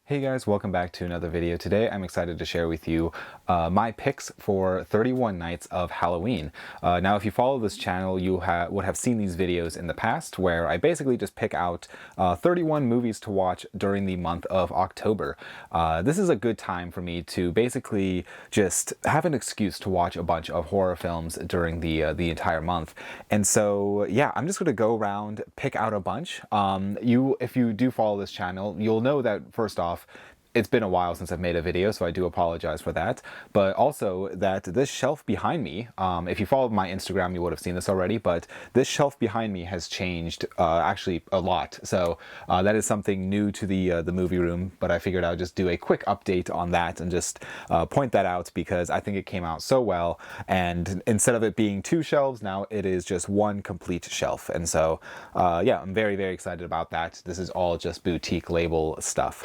Hey guys, welcome back to another video. Today I'm excited to share with you my picks for 31 Nights of Halloween. Now if you follow this channel, you would have seen these videos in the past where I basically just pick out 31 movies to watch during the month of October. This is a good time for me to basically just have an excuse to watch a bunch of horror films during the entire month. And so yeah, I'm just going to go around, pick out a bunch. If you do follow this channel, you'll know that first off, it's been a while since I've made a video, so I do apologize for that. But also that this shelf behind me, if you followed my Instagram, you would have seen this already, but this shelf behind me has changed actually a lot. So that is something new to the movie room, but I figured I would just do a quick update on that and just point that out because I think it came out so well. And instead of it being two shelves, now it is just one complete shelf. And so yeah, I'm very, very excited about that. This is all just boutique label stuff.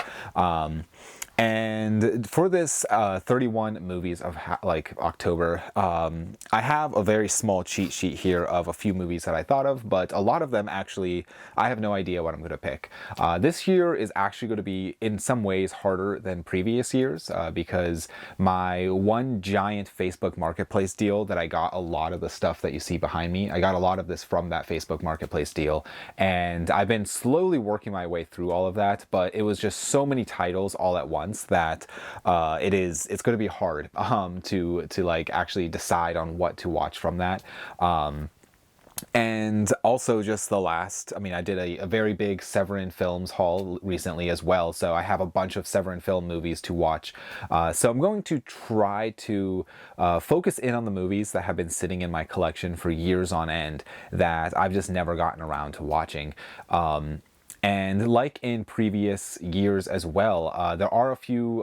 And for this 31 movies of October, I have a very small cheat sheet here of a few movies that I thought of, but a lot of them actually, I have no idea what I'm going to pick. This year is actually going to be in some ways harder than previous years because my one giant Facebook Marketplace deal that I got a lot of the stuff that you see behind me, I got a lot of this from that Facebook Marketplace deal, and I've been slowly working my way through all of that, but it was just so many titles all at once that it's going to be hard to like actually decide on what to watch from that. And also just the last, I did a very big Severin Films haul recently as well, so I have a bunch of Severin film movies to watch. So I'm going to try to focus in on the movies that have been sitting in my collection for years on end that I've just never gotten around to watching. And like in previous years as well, there are a few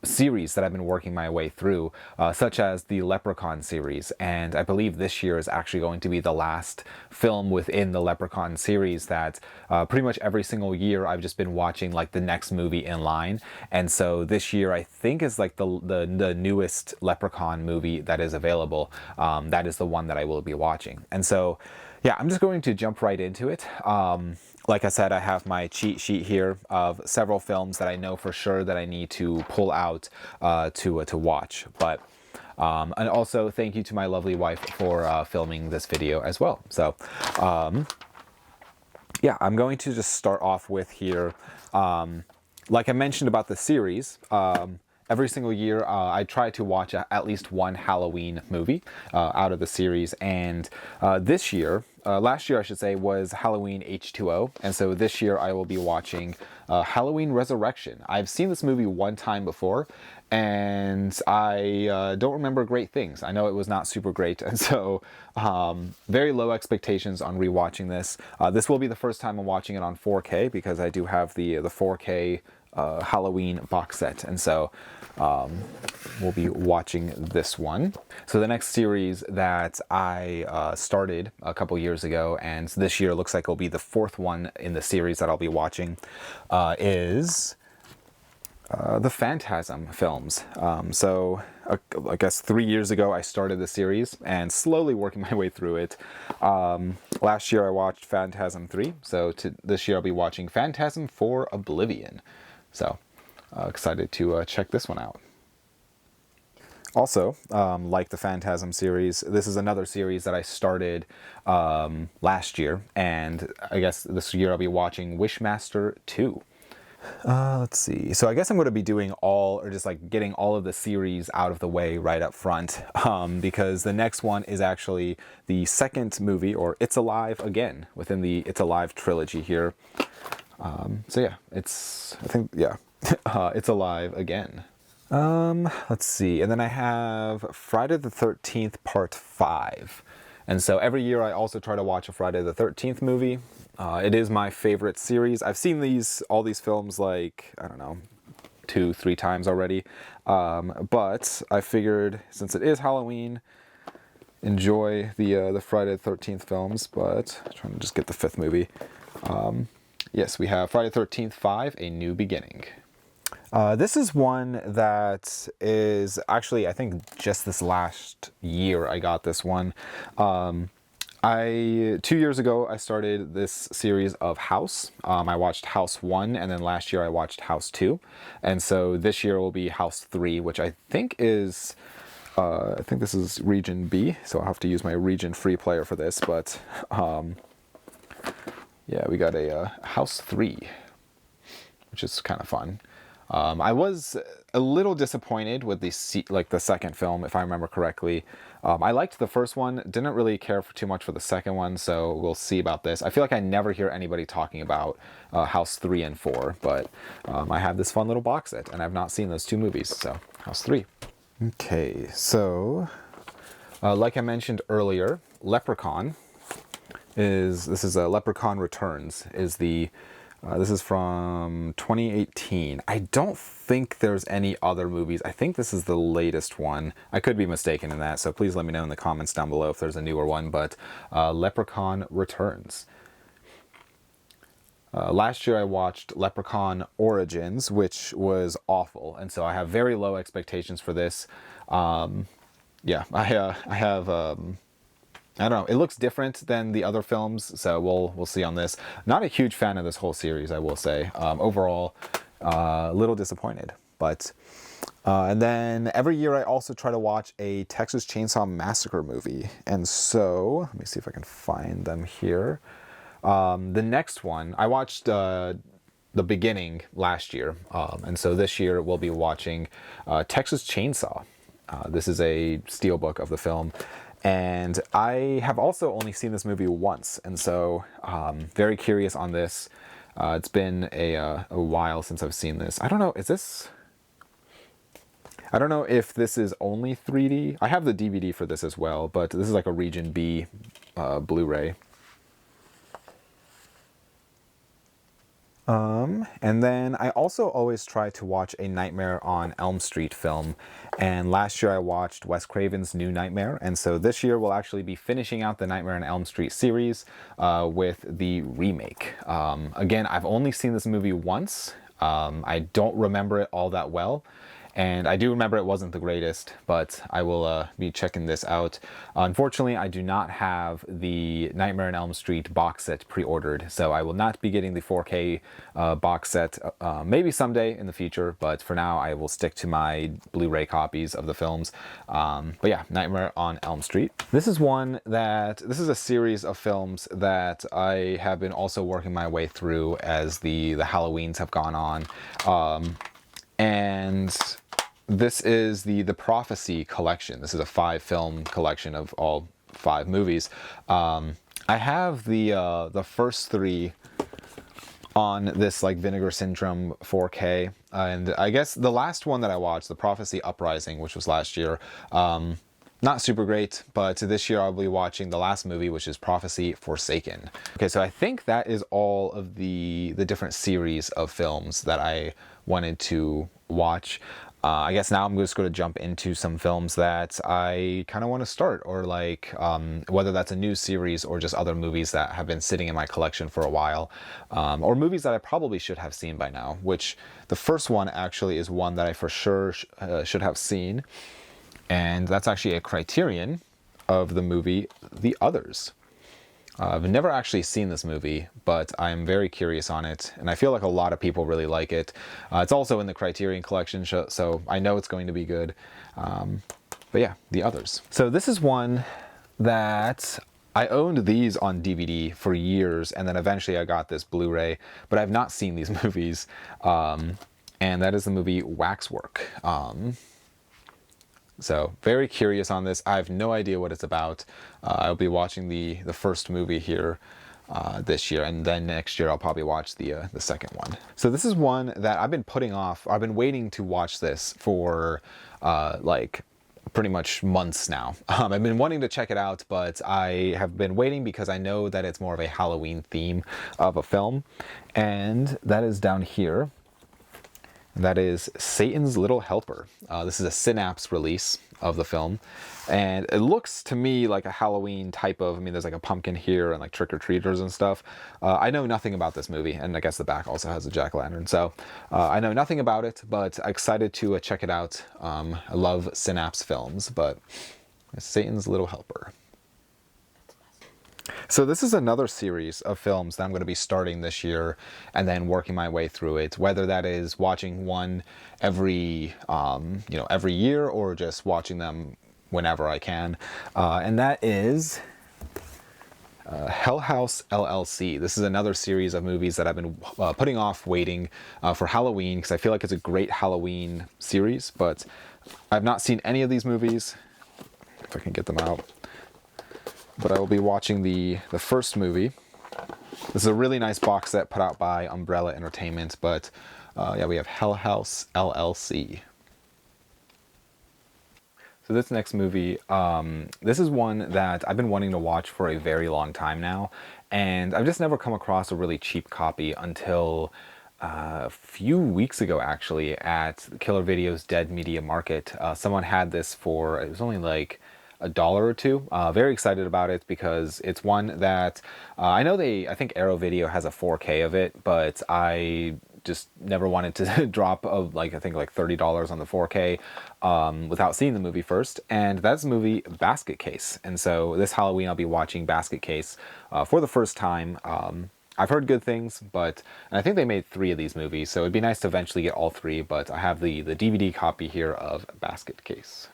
series that I've been working my way through, such as the Leprechaun series. And I believe this year is actually going to be the last film within the Leprechaun series that pretty much every single year I've just been watching like the next movie in line. And so this year I think is like the newest Leprechaun movie that is available. That is the one that I will be watching. And so yeah, I'm just going to jump right into it. Like I said, I have my cheat sheet here of several films that I know for sure that I need to pull out to watch. But and also thank you to my lovely wife for filming this video as well. So yeah, I'm going to just start off with here. Like I mentioned about the series, every single year I try to watch at least one Halloween movie out of the series, and this year, last year I should say, was Halloween H2O, and so this year I will be watching Halloween Resurrection. I've seen this movie one time before, and I don't remember great things. I know it was not super great, and so very low expectations on rewatching this. This will be the first time I'm watching it on 4K because I do have the 4K Halloween box set, and so we'll be watching this one. So the next series that I started a couple years ago, and this year looks like it'll be the fourth one in the series that I'll be watching, is the Phantasm films. So I guess 3 years ago I started the series and slowly working my way through it. Last year I watched Phantasm 3, so this year I'll be watching Phantasm 4 Oblivion. So excited to check this one out. Also, like the Phantasm series, this is another series that I started last year, and I guess this year I'll be watching Wishmaster 2. Let's see. So I guess I'm going to be doing just like getting all of the series out of the way right up front, because the next one is actually the second movie, or It's Alive Again, within the It's Alive trilogy here. So yeah, It's Alive Again. Let's see. And then I have Friday the 13th Part 5. And so every year I also try to watch a Friday the 13th movie. It is my favorite series. I've seen all these films like, I don't know, 2-3 times already. But I figured since it is Halloween, enjoy the Friday the 13th films, but I'm trying to just get the fifth movie. Yes, we have Friday the 13th 5, A New Beginning. This is one that is actually, I think just this last year I got this one. 2 years ago, I started this series of House. I watched House 1, and then last year I watched House 2. And so this year will be House 3, which I think is, I think this is Region B, so I'll have to use my Region Free player for this, but yeah, we got a House 3, which is kind of fun. I was a little disappointed with the second film, if I remember correctly. I liked the first one, didn't really care too much for the second one, so we'll see about this. I feel like I never hear anybody talking about House 3 and 4, but I have this fun little box set, and I've not seen those two movies, so House 3. Okay, so like I mentioned earlier, Leprechaun this is Leprechaun Returns is the this is from 2018. I don't think there's any other movies. I think this is the latest one. I could be mistaken in that, so please let me know in the comments down below if there's a newer one, but Leprechaun Returns. Last year I watched Leprechaun Origins, which was awful, and so I have very low expectations for this. Yeah, I have... I don't know. It looks different than the other films, so we'll see on this. Not a huge fan of this whole series, I will say. Overall, a little disappointed. But and then every year I also try to watch a Texas Chainsaw Massacre movie, and so let me see if I can find them here. The next one I watched the beginning last year, and so this year we'll be watching Texas Chainsaw. This is a steelbook of the film. And I have also only seen this movie once, and so very curious on this. It's been a while since I've seen this. I don't know, I don't know if this is only 3D. I have the DVD for this as well, but this is like a Region B Blu-ray. And then I also always try to watch a Nightmare on Elm Street film, and last year I watched Wes Craven's New Nightmare, and so this year we'll actually be finishing out the Nightmare on Elm Street series with the remake. Again, I've only seen this movie once. I don't remember it all that well. And I do remember it wasn't the greatest, but I will be checking this out. Unfortunately, I do not have the Nightmare on Elm Street box set pre-ordered, so I will not be getting the 4K box set, maybe someday in the future, but for now I will stick to my Blu-ray copies of the films. But yeah, Nightmare on Elm Street. This is a series of films that I have been also working my way through as the Halloweens have gone on. And this is the Prophecy collection. This is a 5-film collection of all 5 movies. I have the first 3 on this like Vinegar Syndrome 4K, and I guess the last one that I watched, The Prophecy Uprising, which was last year, not super great, but this year I'll be watching the last movie, which is Prophecy Forsaken. Okay, so I think that is all of the different series of films that I wanted to watch. I guess now I'm just going to jump into some films that I kind of want to start, or like whether that's a new series or just other movies that have been sitting in my collection for a while, or movies that I probably should have seen by now, which the first one actually is one that I for sure should have seen. And that's actually a criterion of the movie The Others. I've never actually seen this movie, but I'm very curious on it, and I feel like a lot of people really like it. It's also in the Criterion Collection, so I know it's going to be good. But yeah, The Others. So this is one that I owned these on DVD for years, and then eventually I got this Blu-ray, but I've not seen these movies. And that is the movie Waxwork. So very curious on this. I have no idea what it's about. I'll be watching the first movie here this year, and then next year I'll probably watch the second one. So this is one that I've been putting off. I've been waiting to watch this for like pretty much months now. I've been wanting to check it out, but I have been waiting because I know that it's more of a Halloween theme of a film, and that is down here. That is Satan's Little Helper. This is a Synapse release of the film, and it looks to me like a Halloween type of, I mean, there's like a pumpkin here and like trick-or-treaters and stuff. I know nothing about this movie, and I guess the back also has a jack-o'-lantern, so I know nothing about it, but excited to check it out. I love Synapse films, but Satan's Little Helper. So this is another series of films that I'm going to be starting this year and then working my way through it, whether that is watching one every, every year or just watching them whenever I can. And that is Hell House LLC. This is another series of movies that I've been putting off waiting for Halloween because I feel like it's a great Halloween series, but I've not seen any of these movies. If I can get them out. But I will be watching the first movie. This is a really nice box set put out by Umbrella Entertainment, but yeah, we have Hell House LLC. So this next movie, this is one that I've been wanting to watch for a very long time now, and I've just never come across a really cheap copy until a few weeks ago, actually, at Killer Video's Dead Media Market. Someone had this for, it was only like $1 or $2. Very excited about it because it's one that I know I think Arrow Video has a 4K of it, but I just never wanted to drop I think like $30 on the 4K without seeing the movie first. And that's the movie Basket Case. And so this Halloween I'll be watching Basket Case for the first time. I've heard good things, and I think they made 3 of these movies, so it'd be nice to eventually get all 3, but I have the DVD copy here of Basket Case.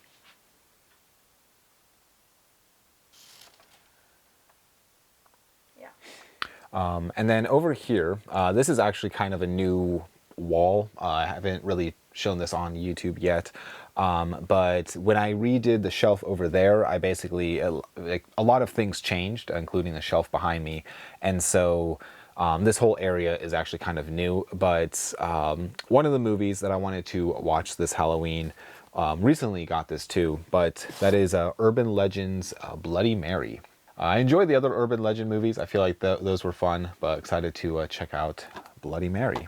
And then over here, this is actually kind of a new wall. I haven't really shown this on YouTube yet. But when I redid the shelf over there, I basically, a lot of things changed, including the shelf behind me. And so this whole area is actually kind of new. But one of the movies that I wanted to watch this Halloween recently got this too, but that is Urban Legends Bloody Mary. I enjoyed the other Urban Legend movies. I feel like those were fun, but excited to check out Bloody Mary.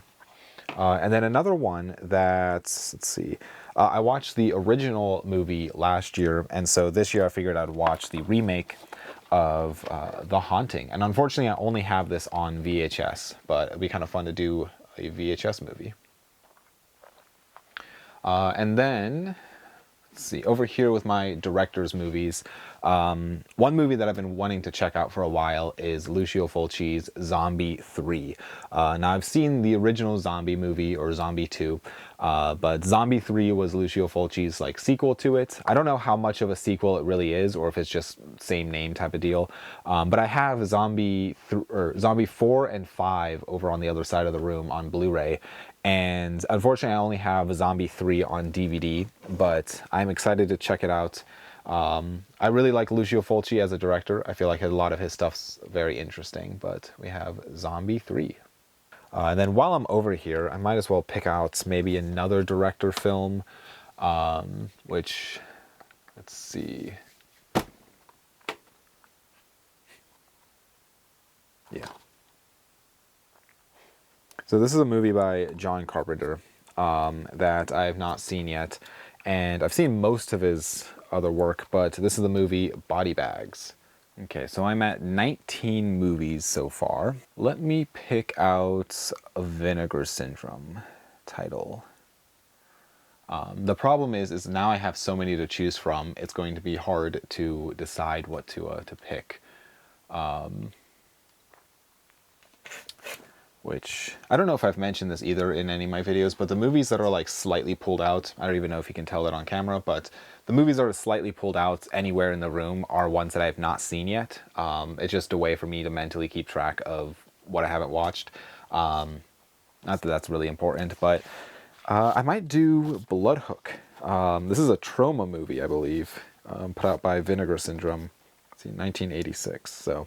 And then another one that's, let's see, I watched the original movie last year, and so this year I figured I'd watch the remake of The Haunting. And unfortunately I only have this on VHS, but it'd be kind of fun to do a VHS movie. And then, let's see, over here with my director's movies, one movie that I've been wanting to check out for a while is Lucio Fulci's Zombie 3. Now I've seen the original Zombie movie, or Zombie 2, but Zombie 3 was Lucio Fulci's sequel to it. I don't know how much of a sequel it really is, or if it's just same name type of deal. But I have Zombie 4 and 5 over on the other side of the room on Blu-ray. And unfortunately, I only have Zombie 3 on DVD, but I'm excited to check it out. I really like Lucio Fulci as a director. I feel like a lot of his stuff's very interesting, but we have Zombie 3. And then while I'm over here, I might as well pick out maybe another director film, which, let's see. Yeah. So this is a movie by John Carpenter that I have not seen yet, and I've seen most of his other work, but this is the movie Body Bags. Okay, so I'm at 19 movies so far. Let me pick out a Vinegar Syndrome title. The problem is now I have so many to choose from, it's going to be hard to decide what to pick. Which, I don't know if I've mentioned this either in any of my videos, but the movies that are slightly pulled out, I don't even know if you can tell that on camera, but the movies that are slightly pulled out anywhere in the room are ones that I have not seen yet. It's just a way for me to mentally keep track of what I haven't watched. Not that that's really important, but I might do Bloodhook. This is a trauma movie, I believe, put out by Vinegar Syndrome, let's see, 1986. So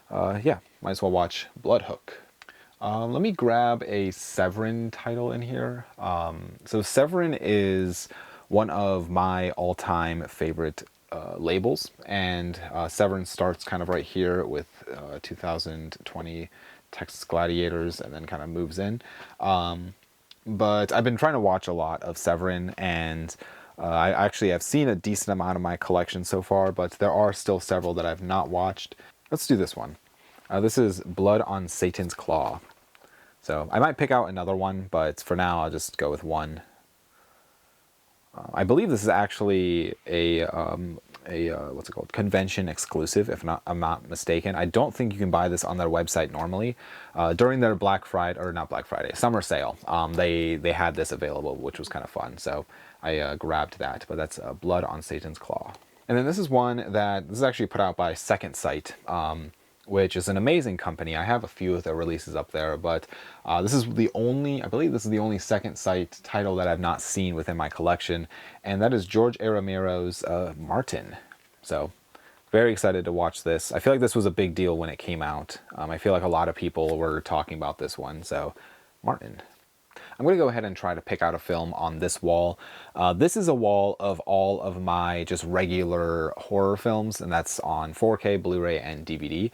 yeah, might as well watch Bloodhook. Let me grab a Severin title in here. So Severin is one of my all-time favorite labels, and Severin starts kind of right here with 2020 Texas Gladiators and then kind of moves in. But I've been trying to watch a lot of Severin, and I actually have seen a decent amount of my collection so far, but there are still several that I've not watched. Let's do this one. This is Blood on Satan's Claw. So I might pick out another one, but for now I'll just go with one. I believe this is actually a what's it called, convention exclusive, if not I'm not mistaken. I don't think you can buy this on their website normally. During their Black Friday, or not Black Friday, summer sale, they had this available, which was kind of fun. So I grabbed that. But that's Blood on Satan's Claw. And then this is one that this is actually put out by Second Sight, which is an amazing company. I have a few of their releases up there, but this is the only, I believe this is the only Second Sight title that I've not seen within my collection, and that is George A. Romero's Martin. So very excited to watch this. I feel like this was a big deal when it came out. I feel like a lot of people were talking about this one, so Martin. I'm going to go ahead and try to pick out a film on this wall. This is a wall of all of my just regular horror films, and that's on 4K, Blu-ray, and DVD.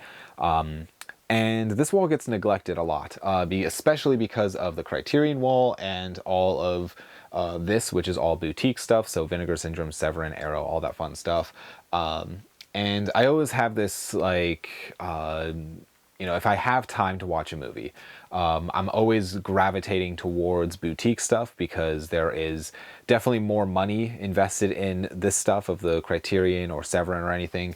And this wall gets neglected a lot, especially because of the Criterion wall and all of this, which is all boutique stuff, so Vinegar Syndrome, Severin, Arrow, all that fun stuff. And I always have this, like, if I have time to watch a movie, I'm always gravitating towards boutique stuff because there is definitely more money invested in this stuff of the Criterion or Severin or anything,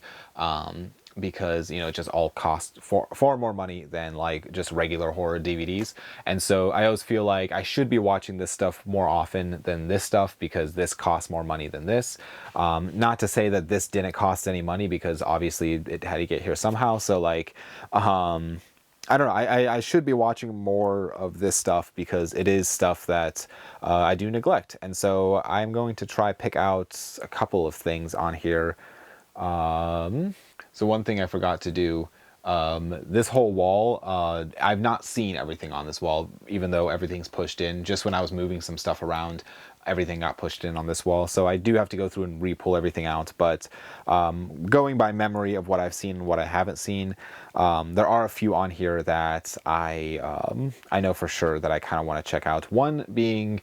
because it just all costs far more money than like just regular horror DVDs. And so I always feel like I should be watching this stuff more often than this stuff because this costs more money than this. Not to say that this didn't cost any money, because obviously it had to get here somehow. So like, I don't know, I should be watching more of this stuff because it is stuff that I do neglect. And so I'm going to try pick out a couple of things on here. So one thing I forgot to do, this whole wall, I've not seen everything on this wall, even though everything's pushed in. Just when I was moving some stuff around, everything got pushed in on this wall. So I do have to go through and re-pull everything out. But going by memory of what I've seen and what I haven't seen, there are a few on here that I know for sure that I kind of want to check out. One being,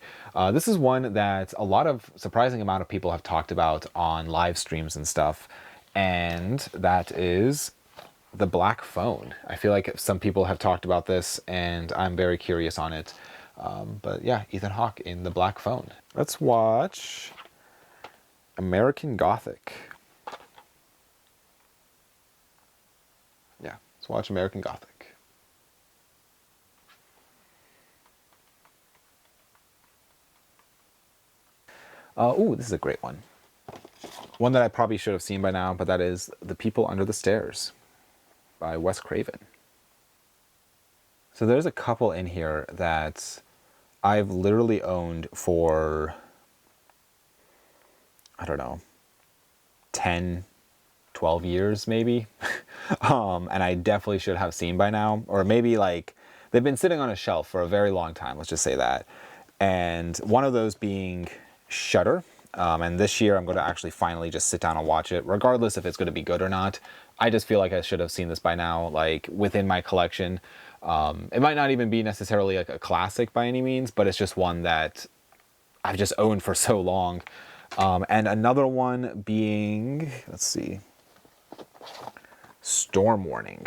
this is one that a lot of surprising amount of people have talked about on live streams and stuff. And that is The Black Phone. I feel like some people have talked about this and I'm very curious on it. But yeah, Ethan Hawke in The Black Phone. Let's watch American Gothic. Yeah, let's watch American Gothic. Ooh, this is a great one. One that I probably should have seen by now, but that is The People Under the Stairs by Wes Craven. So there's a couple in here that I've literally owned for, I don't know, 10, 12 years maybe. And I definitely should have seen by now. Or maybe like, they've been sitting on a shelf for a very long time, let's just say that. And one of those being Shudder. And this year I'm going to actually finally just sit down and watch it, regardless if it's going to be good or not. I just feel like I should have seen this by now, like within my collection. It might not even be necessarily like a classic by any means, but it's just one that I've just owned for so long. And another one being, let's see, Storm Warning.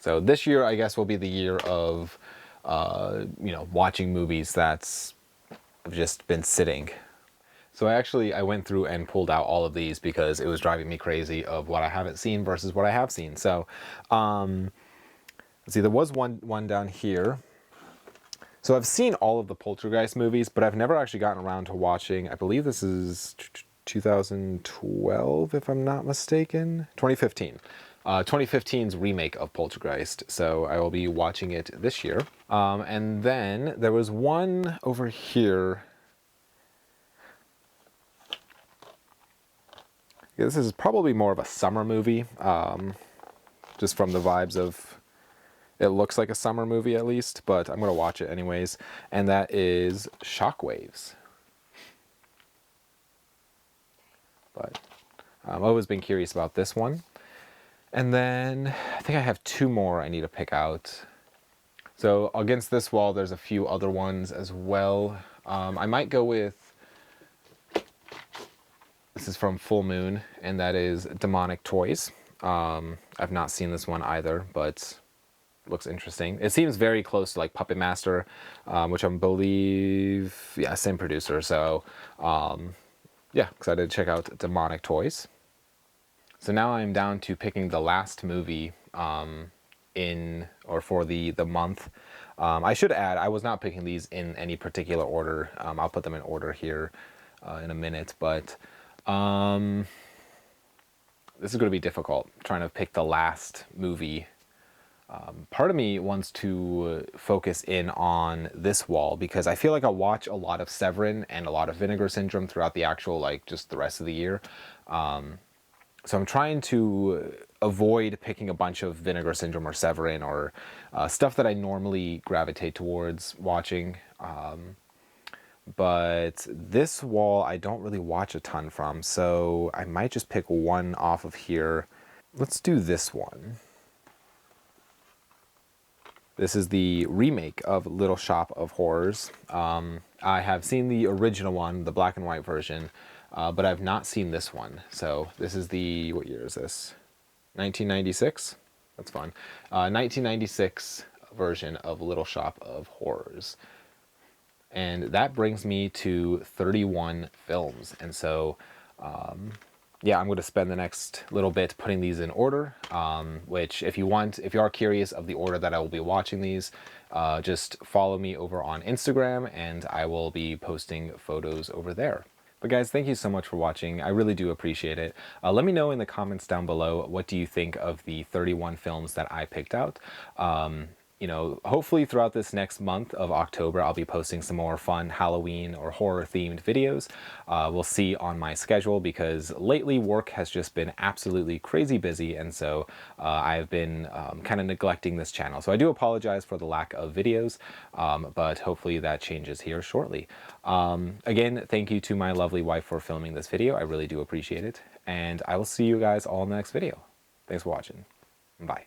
So this year, I guess, will be the year of watching movies that's just been sitting. So I went through and pulled out all of these because it was driving me crazy of what I haven't seen versus what I have seen. So let's see, there was one down here. So I've seen all of the Poltergeist movies, but I've never actually gotten around to watching, I believe this is 2012, if I'm not mistaken, 2015. 2015's remake of Poltergeist, so I will be watching it this year. And then there was one over here. Yeah, this is probably more of a summer movie, just from the vibes of, it looks like a summer movie at least, but I'm going to watch it anyways, and that is Shockwaves. But I've always been curious about this one. And then I think I have two more I need to pick out. So against this wall, there's a few other ones as well. I might go with, this is from Full Moon, and that is Demonic Toys. I've not seen this one either, but looks interesting. It seems very close to like Puppet Master, which I believe, yeah, same producer. So yeah, excited to check out Demonic Toys. So now I'm down to picking the last movie for the month. I should add, I was not picking these in any particular order. I'll put them in order here in a minute, but this is going to be difficult, trying to pick the last movie. Part of me wants to focus in on this wall because I feel like I watch a lot of Severin and a lot of Vinegar Syndrome throughout the actual, like, just the rest of the year. So I'm trying to avoid picking a bunch of Vinegar Syndrome or Severin or stuff that I normally gravitate towards watching. But this wall I don't really watch a ton from, so I might just pick one off of here. Let's do this one. This is the remake of Little Shop of Horrors. I have seen the original one, the black and white version, but I've not seen this one. So this is the, what year is this? 1996? That's fun. 1996 version of Little Shop of Horrors. And that brings me to 31 films. And so, yeah, I'm going to spend the next little bit putting these in order, which if you are curious of the order that I will be watching these, just follow me over on Instagram and I will be posting photos over there. But guys, thank you so much for watching. I really do appreciate it. Let me know in the comments down below, what do you think of the 31 films that I picked out? You know, hopefully throughout this next month of October, I'll be posting some more fun Halloween or horror themed videos. We'll see on my schedule because lately work has just been absolutely crazy busy. And so I've been kind of neglecting this channel. So I do apologize for the lack of videos, but hopefully that changes here shortly. Again, thank you to my lovely wife for filming this video. I really do appreciate it. And I will see you guys all in the next video. Thanks for watching. Bye.